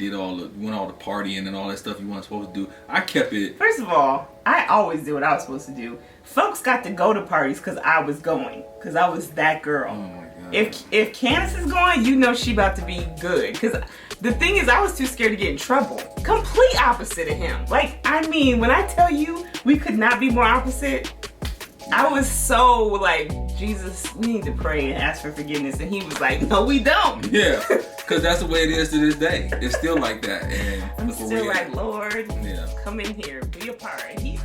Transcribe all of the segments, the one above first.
and went all the partying and all that stuff you weren't supposed to do. I kept it. First of all, I always did what I was supposed to do. Folks got to go to parties because I was going, because I was that girl. Oh my God. If Candace is going, you know she about to be good. Because the thing is, I was too scared to get in trouble. Complete opposite of him. Like, I mean, when I tell you we could not be more opposite, I was so like, Jesus, we need to pray and ask for forgiveness. And he was like, no, we don't. Yeah, because that's the way it is to this day. It's still like that. And I'm still like, Lord, yeah, come in here, be a part. And he'll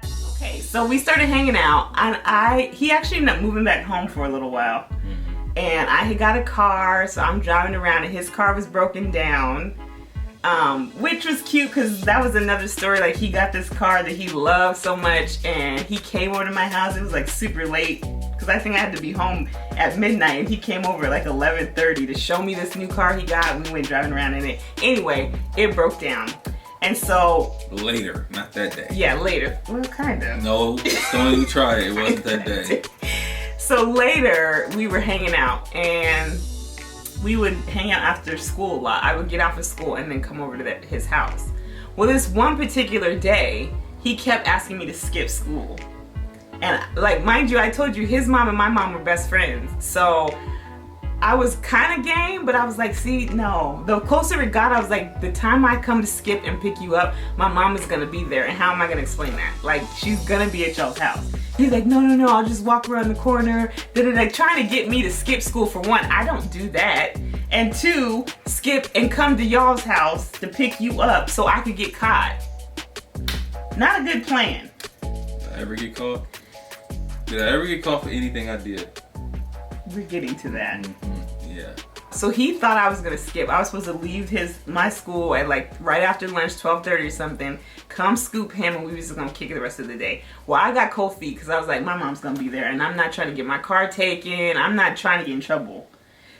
ask. Okay, so we started hanging out, and he actually ended up moving back home for a little while. Mm-hmm. And I had got a car, so I'm driving around, and his car was broken down. Which was cute because that was another story. Like, he got this car that he loved so much, and he came over to my house. It was like super late because I think I had to be home at midnight, and he came over at like 11:30 to show me this new car he got, and we went driving around in it. Anyway, it broke down. And so later, not that day. Yeah, later. Well, kind of. No, don't even try it. It wasn't that day. So later, we were hanging out, and we would hang out after school a lot. I would get off of school and then come over to his house. Well, this one particular day, he kept asking me to skip school. And like, mind you, I told you his mom and my mom were best friends. So I was kind of game, but I was like, see, no. The closer it got, I was like, the time I come to skip and pick you up, my mom is gonna be there. And how am I gonna explain that? Like, she's gonna be at y'all's house. He's like, no, I'll just walk around the corner. Like, trying to get me to skip school. For one, I don't do that. And two, skip and come to y'all's house to pick you up so I could get caught. Not a good plan. Did I ever get caught? Did I ever get caught for anything I did? We're getting to that. Mm-hmm. Yeah. So he thought I was gonna skip. I was supposed to leave my school at like right after lunch, 12:30 or something. Come scoop him, and we was just gonna kick it the rest of the day. Well, I got cold feet because I was like, my mom's gonna be there, and I'm not trying to get my car taken. I'm not trying to get in trouble.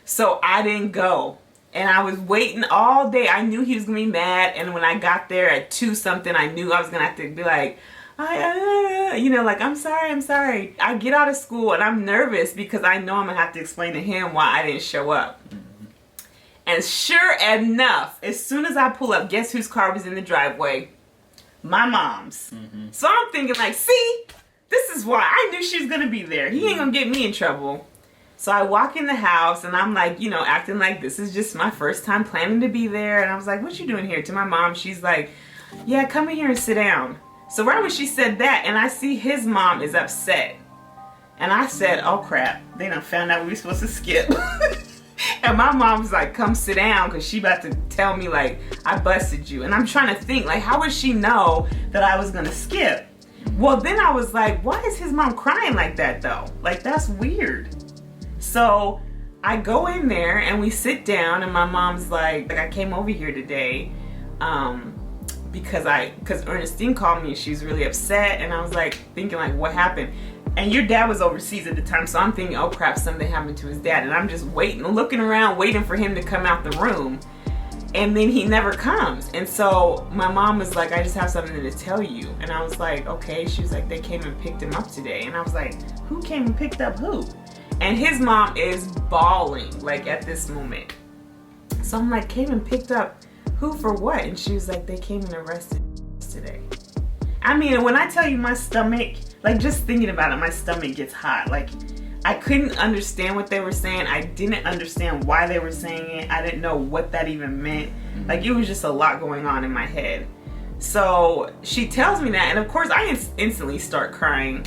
So I didn't go, and I was waiting all day. I knew he was gonna be mad, and when I got there at 2 something, I knew I was gonna have to be like, like, I'm sorry. I get out of school and I'm nervous because I know I'm gonna have to explain to him why I didn't show up. Mm-hmm. And sure enough, as soon as I pull up, guess whose car was in the driveway? My mom's. Mm-hmm. So I'm thinking like, see, this is why I knew she was gonna be there. He ain't gonna get me in trouble. So I walk in the house and I'm like, acting like this is just my first time planning to be there. And I was like, what you doing here? To my mom, she's like, yeah, come in here and sit down. So right when she said that, and I see his mom is upset. And I said, oh crap, they done found out we were supposed to skip. And my mom's like, come sit down, because she about to tell me like, I busted you. And I'm trying to think, like, how would she know that I was gonna skip? Well, then I was like, why is his mom crying like that though? Like, that's weird. So I go in there and we sit down, and my mom's like I came over here today, because Ernestine called me and she's really upset, and I was like thinking like, what happened? And your dad was overseas at the time, so I'm thinking, oh crap, something happened to his dad. And I'm just looking around, waiting for him to come out the room, and then he never comes. And so my mom was like, I just have something to tell you. And I was like, okay. She was like, they came and picked him up today. And I was like, who came and picked up who? And his mom is bawling like at this moment. So I'm like, came and picked up who for what? And she was like, they came and arrested today. I mean, when I tell you my stomach, like just thinking about it, my stomach gets hot. Like, I couldn't understand what they were saying. I didn't understand why they were saying it. I didn't know what that even meant. Like, it was just a lot going on in my head. So she tells me that, and of course I instantly start crying,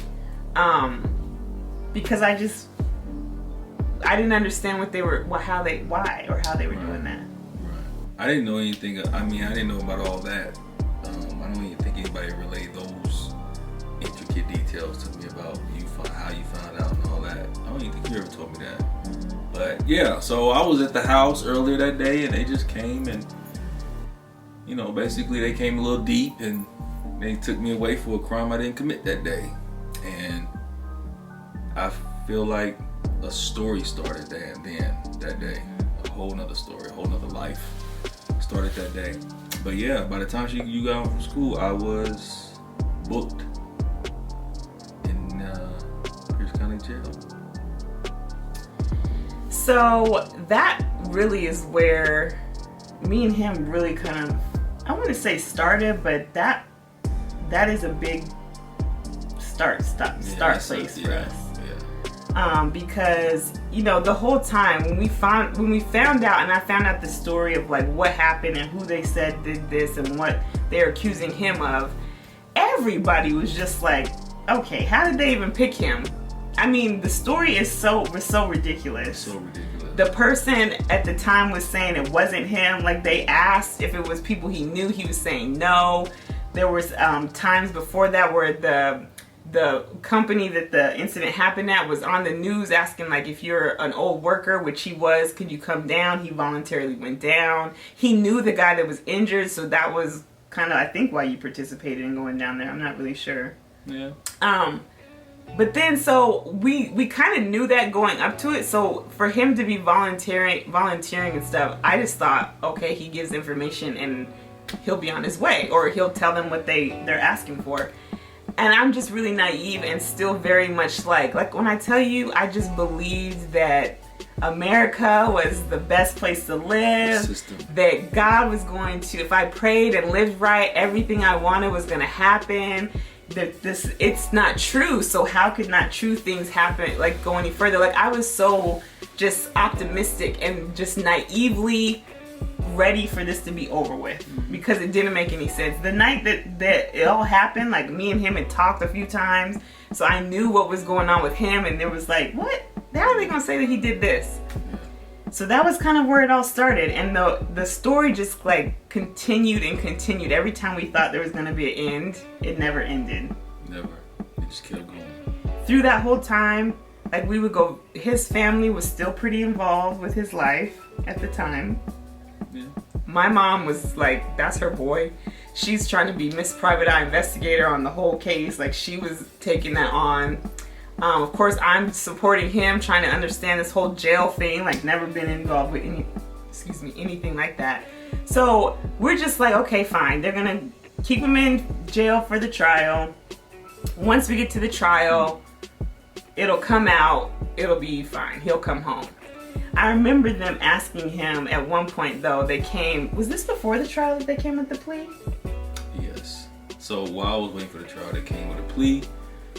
because I didn't understand how they were doing that. I didn't know anything. I didn't know about all that. I don't even think anybody relayed those intricate details to me about how you found out and all that. I don't even think you ever told me that. But yeah, so I was at the house earlier that day, and they just came and, basically they came a little deep, and they took me away for a crime I didn't commit that day. And I feel like a story started that day. A whole nother story, a whole nother life started that day. But yeah, by the time you got home from school, I was booked in Pierce County Jail. So that really is where me and him really kind of, I wouldn't say started, but that is a big start place for us. Because the whole time when we found out, and I found out the story of like what happened and who they said did this and what they're accusing him of, everybody was just like, okay, how did they even pick him? I mean, the story was so ridiculous. So ridiculous. The person at the time was saying it wasn't him. Like, they asked if it was people he knew. He was saying no. There was times before that where the company that the incident happened at was on the news asking, like, if you're an old worker, which he was, could you come down? He voluntarily went down. He knew the guy that was injured, so that was kind of, I think, why you participated in going down there. I'm not really sure. Yeah. But then, so we kind of knew that going up to it. So for him to be volunteering and stuff, I just thought, okay, he gives information and he'll be on his way, or he'll tell them what they're asking for. And I'm just really naive and still very much like when I tell you, I just believed that America was the best place to live, that God was going to, if I prayed and lived right, everything I wanted was going to happen. That it's not true, so how could not true things happen, like, go any further? Like, I was so just optimistic and just naively ready for this to be over with, because it didn't make any sense. The night that it all happened, like, me and him had talked a few times, so I knew what was going on with him, and there was like, what? How are they gonna say that he did this? So that was kind of where it all started, and the story just like continued and continued. Every time we thought there was gonna be an end, it never ended. Never. It just kept going. Through that whole time, like, we would go, his family was still pretty involved with his life at the time. Yeah. My mom was like, that's her boy. She's trying to be Miss Private Eye investigator on the whole case. Like, she was taking that on. Of course, I'm supporting him, trying to understand this whole jail thing, like, never been involved with anything like that. So we're just like, okay, fine. They're gonna keep him in jail for the trial. Once we get to the trial, it'll come out, it'll be fine. He'll come home. I remember them asking him at one point, though, was this before the trial that they came with the plea? Yes. So while I was waiting for the trial, they came with a plea,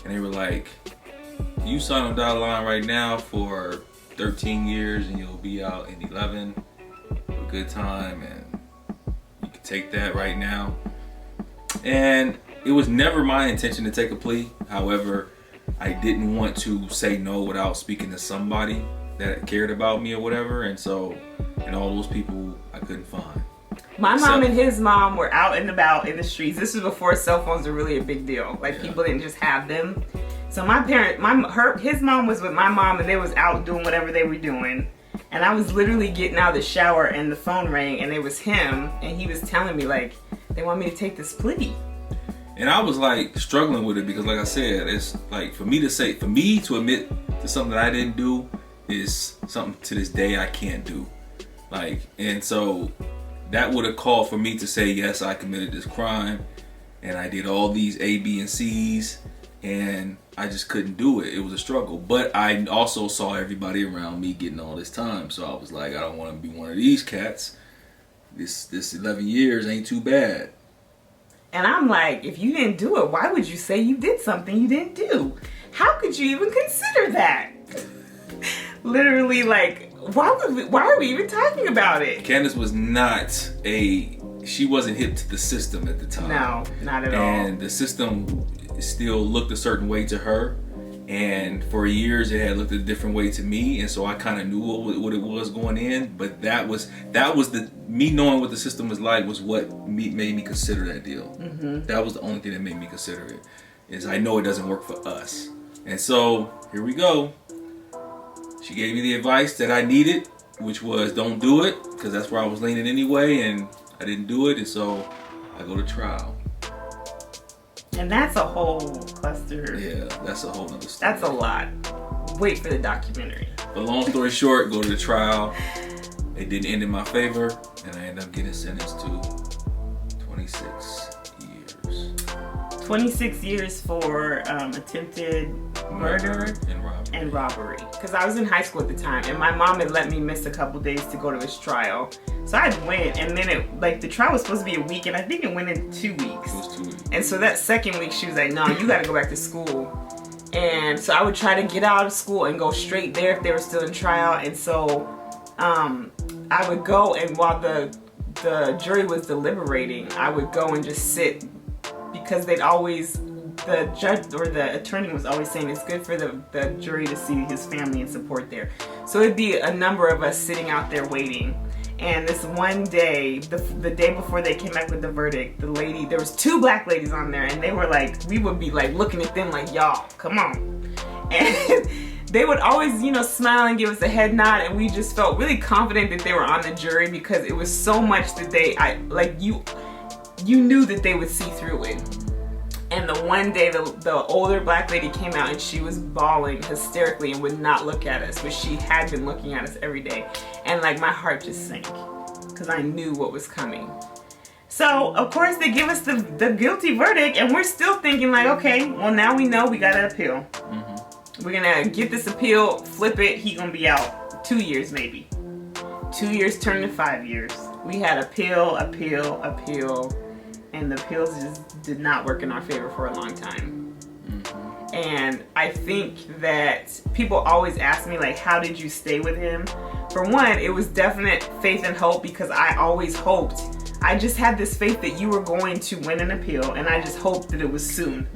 and they were like, you sign on dotted line right now for 13 years and you'll be out in 11. A good time, and you can take that right now. And it was never my intention to take a plea. However, I didn't want to say no without speaking to somebody that cared about me or whatever. And all those people I couldn't find. My mom and his mom were out and about in the streets. This was before cell phones were really a big deal. Like, people didn't just have them. So his mom was with my mom, and they was out doing whatever they were doing. And I was literally getting out of the shower, and the phone rang, and it was him, and he was telling me, like, they want me to take this plea. And I was like struggling with it, because like I said, it's like, for me to admit to something that I didn't do is something to this day I can't do. Like, and so that would have called for me to say, yes, I committed this crime, and I did all these A, B, and C's, and I just couldn't do it. It was a struggle. But I also saw everybody around me getting all this time, so I was like, I don't want to be one of these cats. This 11 years ain't too bad. And I'm like, if you didn't do it, why would you say you did something you didn't do? How could you even consider that? Literally, like, why are we even talking about it? Candace was she wasn't hip to the system at the time. No, not at all. And the system still looked a certain way to her. And for years it had looked a different way to me. And so I kind of knew what it was going in. But that was me knowing what the system was like was what made me consider that deal. Mm-hmm. That was the only thing that made me consider it. Is I know it doesn't work for us. And so here we go. She gave me the advice that I needed, which was don't do it, because that's where I was leaning anyway, and I didn't do it, and so I go to trial. And that's a whole cluster. Yeah, that's a whole other story. That's a lot. Wait for the documentary. But long story short, go to the trial. It didn't end in my favor, and I ended up getting sentenced to 26 years. 26 years for attempted murder and robbery. Because I was in high school at the time, and my mom had let me miss a couple days to go to this trial. So I went, and then the trial was supposed to be a week, and I think it went in 2 weeks. It was 2 weeks. And so that second week, she was like, no, you got to go back to school. And so I would try to get out of school and go straight there if they were still in trial. And so I would go, and while the jury was deliberating, I would go and just sit, because the judge or the attorney was always saying it's good for the jury to see his family and support there. So it'd be a number of us sitting out there waiting. And this one day, the day before they came back with the verdict, there was 2 black ladies on there, and they were like, we would be like looking at them like, y'all, come on. And they would always, smile and give us a head nod, and we just felt really confident that they were on the jury, because it was so much that you knew that they would see through it. And the one day, the older black lady came out, and she was bawling hysterically and would not look at us, but she had been looking at us every day. And my heart just sank, because I knew what was coming. So, of course, they give us the guilty verdict, and we're still thinking okay, well, now we know we got to appeal. Mm-hmm. We're going to get this appeal, flip it, he going to be out 2 years maybe. 2 years turned to 5 years. We had appeal, and the appeals just did not work in our favor for a long time. Mm-hmm. And I think that people always ask me, how did you stay with him? For one, it was definite faith and hope, because I always hoped. I just had this faith that you were going to win an appeal, and I just hoped that it was soon,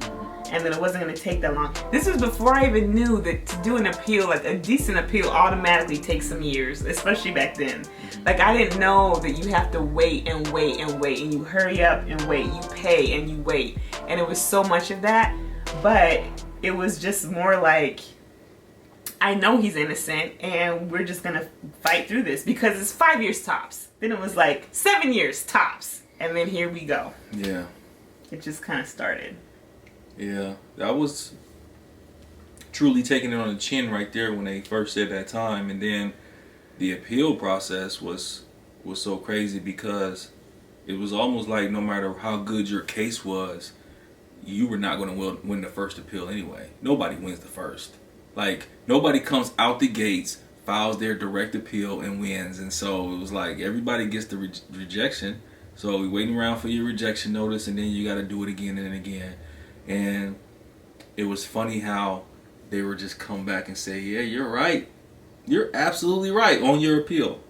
and that it wasn't going to take that long. This was before I even knew that to do an appeal, a decent appeal, automatically takes some years, especially back then. I didn't know that you have to wait and wait and wait, and you hurry up and wait, you pay and you wait. And it was so much of that, but it was just more I know he's innocent, and we're just gonna fight through this, because it's 5 years tops. Then it was 7 years tops, and then here we go. Yeah. It just kind of started. Yeah, I was truly taking it on the chin right there when they first said that time, and then the appeal process was so crazy, because it was almost like no matter how good your case was, you were not going to win the first appeal anyway. Nobody wins the first. Nobody comes out the gates, files their direct appeal, and wins. And so it was everybody gets the rejection. So we're waiting around for your rejection notice, and then you got to do it again and again. And it was funny how they would just come back and say, yeah, you're right. You're absolutely right on your appeal.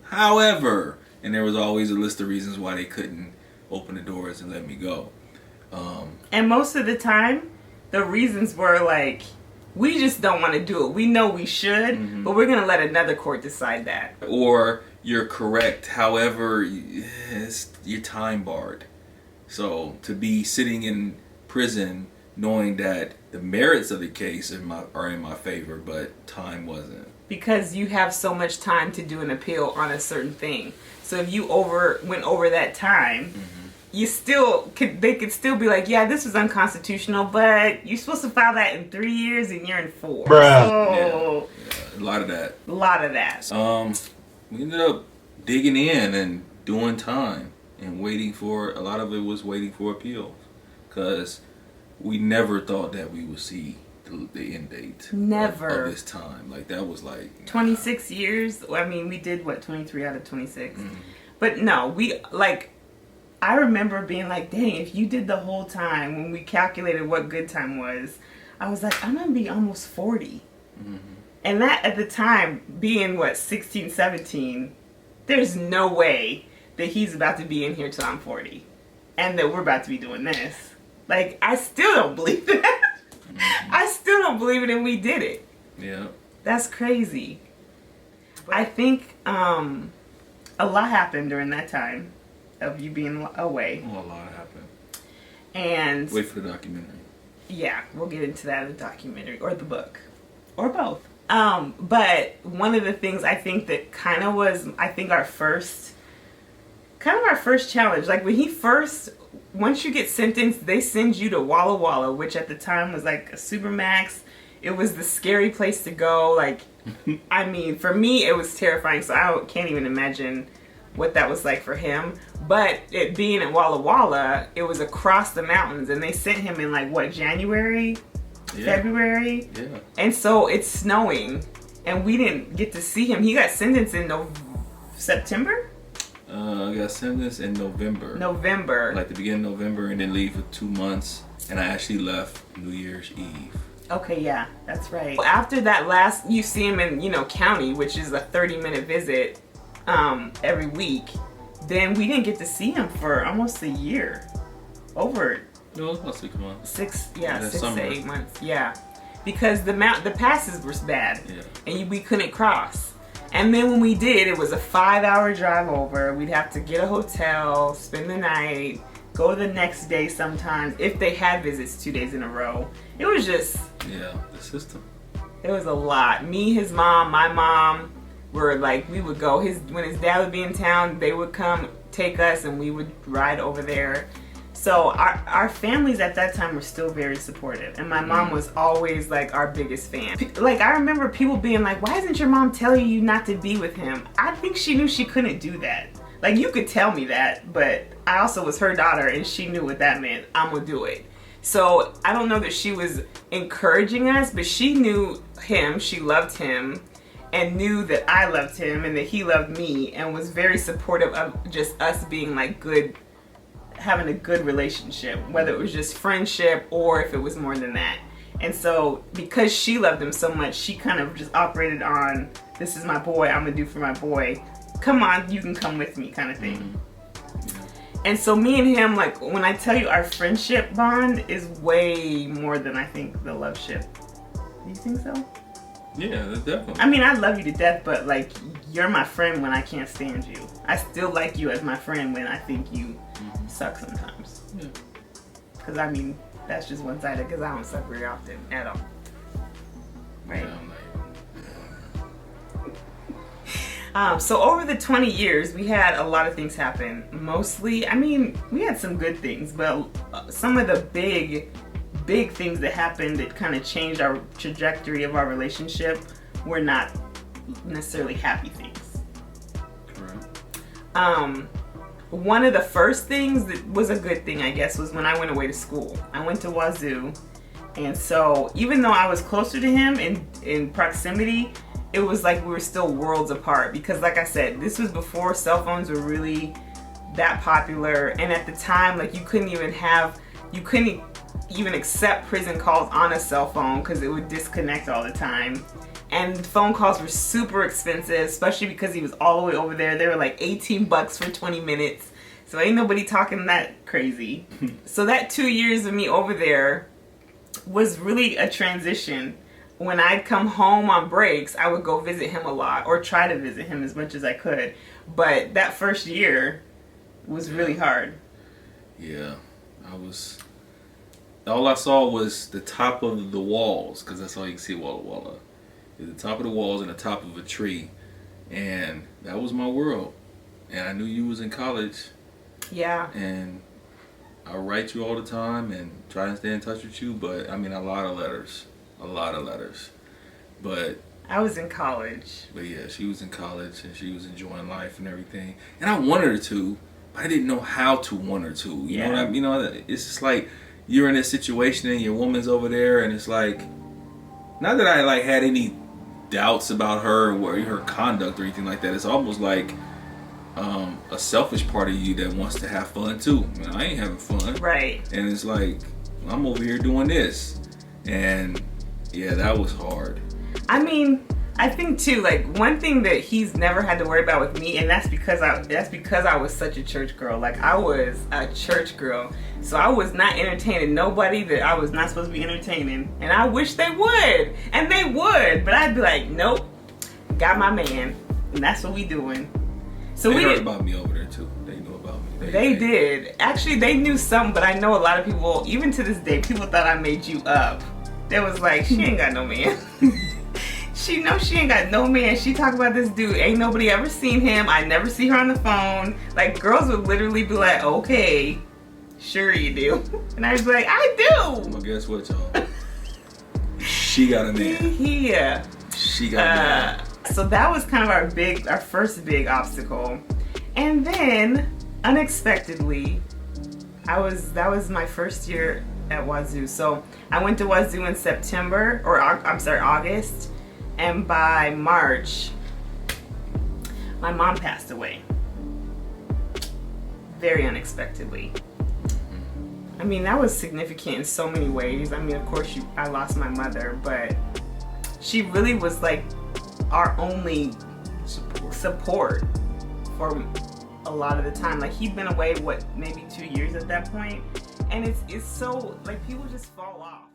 However, and there was always a list of reasons why they couldn't open the doors and let me go. And most of the time, the reasons were we just don't want to do it. We know we should, mm-hmm. but we're going to let another court decide that. Or you're correct. However, you're time barred. So to be sitting in prison knowing that the merits of the case are in my favor, but time wasn't. Because you have so much time to do an appeal on a certain thing. So if you went over that time, mm-hmm. They could still be yeah, this was unconstitutional, but you're supposed to file that in 3 years and you're in 4. Bruh. So, yeah, a lot of that. A lot of that. We ended up digging in and doing time and a lot of it was waiting for appeals, because we never thought that we would see the end date. Never. Of this time. That was 26 years. I mean, we did 23 out of 26. Mm-hmm. But no, I remember being dang, if you did the whole time, when we calculated what good time was, I was I'm going to be almost 40. Mm-hmm. And that at the time, being 16, 17, there's no way that he's about to be in here till I'm 40. And that we're about to be doing this. I still don't believe that. Mm-hmm. I still don't believe it, and we did it. Yeah. That's crazy. I think a lot happened during that time of you being away. Oh, a lot happened. And wait for the documentary. Yeah, we'll get into that in the documentary or the book. Or both. But one of the things I think that kind of was, our first challenge. When once you get sentenced, they send you to Walla Walla, which at the time was a Supermax. It was the scary place to go. I mean, for me, it was terrifying. So I can't even imagine what that was like for him. But it being at Walla Walla, it was across the mountains, and they sent him in January, February. Yeah. And so it's snowing, and we didn't get to see him. He got sentenced in September. I got sentenced in November. Like the beginning of November, and then leave for 2 months. And I actually left New Year's Eve. Okay, yeah, that's right. After that last, you see him in, county, which is a 30-minute visit every week. Then we didn't get to see him for almost a year. Over. No, it was about 6 months. 6 summer. to 8 months. Yeah, because the passes were bad, and we couldn't cross. And then when we did, it was a 5-hour drive over. We'd have to get a hotel, spend the night, go the next day sometimes, if they had visits 2 days in a row. It was just... Yeah, the system. It was a lot. Me, his mom, my mom were like, we would go. When his dad would be in town, they would come take us and we would ride over there. So our families at that time were still very supportive. And my mom was always like our biggest fan. Like, I remember people being like, why isn't your mom telling you not to be with him? I think she knew she couldn't do that. Like, you could tell me that, but I also was her daughter and she knew what that meant. I'm gonna do it. So I don't know that she was encouraging us, but she knew him, she loved him, and knew that I loved him and that he loved me, and was very supportive of just us being like good, having a good relationship, whether it was just friendship or if it was more than that. And so because she loved him so much, she kind of just operated on, this is my boy, I'm gonna do for my boy. Come on, you can come with me kind of thing. And so me and him, like, when I tell you our friendship bond is way more than I think the love ship. Do you think so? Yeah, definitely. I mean, I love you to death, but like, you're my friend when I can't stand you. I still like you as my friend when I think you suck sometimes. Yeah. Because I mean, that's just one-sided, because I don't suck very often at all. Right? Yeah, so over the 20 years, we had a lot of things happen. Mostly, I mean, we had some good things, but some of the big things that happened that kind of changed our trajectory of our relationship were not necessarily happy things. Right. One of the first things that was a good thing, I guess, was when I went away to school. I went to Wazoo, and so even though I was closer to him in proximity, it was like we were still worlds apart, because like I said, this was before cell phones were really that popular, and at the time, like, you couldn't even accept prison calls on a cell phone because it would disconnect all the time. And phone calls were super expensive, especially because he was all the way over there. They were like $18 for 20 minutes. So ain't nobody talking that crazy. So that 2 years of me over there was really a transition. When I'd come home on breaks, I would go visit him a lot, or try to visit him as much as I could. But that first year was really hard. Yeah, all I saw was the top of the walls, because that's all you can see Walla Walla. The top of the walls and the top of a tree. And that was my world. And I knew you was in college. Yeah. And I write you all the time and try to stay in touch with you, but I mean, a lot of letters. But I was in college. But yeah, she was in college and she was enjoying life and everything. And I wanted her to, but I didn't know how to want her to. You know what I mean? You know, it's just like you're in this situation and your woman's over there, and it's like, not that I like had any doubts about her or her conduct or anything like that. It's almost like a selfish part of you that wants to have fun too. I mean, I ain't having fun. Right. And it's like, I'm over here doing this. And yeah, that was hard. I mean, I think too, like, one thing that he's never had to worry about with me, and that's because I was such a church girl. Like, I was a church girl, so I was not entertaining nobody that I was not supposed to be entertaining. And I wish they would, and they would, but I'd be like, nope, got my man, and that's what we doing. So they heard about me over there too. They knew about me. They did. Actually, they knew some, but I know a lot of people, even to this day, people thought I made you up. They was like, she ain't got no man. She knows she ain't got no man. She talk about this dude. Ain't nobody ever seen him. I never see her on the phone. Like, girls would literally be like, okay, sure you do. And I was like, I do. Well, guess what, y'all? She got a man. Yeah. She got a man. So that was kind of our first big obstacle. And then, unexpectedly, that was my first year at Wazoo. So I went to Wazoo in September, or I'm sorry, August. And by March, my mom passed away. very unexpectedly. I mean, that was significant in so many ways. I mean, of course, I lost my mother, but she really was like our only support for a lot of the time. Like, he'd been away, maybe 2 years at that point, and it's so like people just fall off.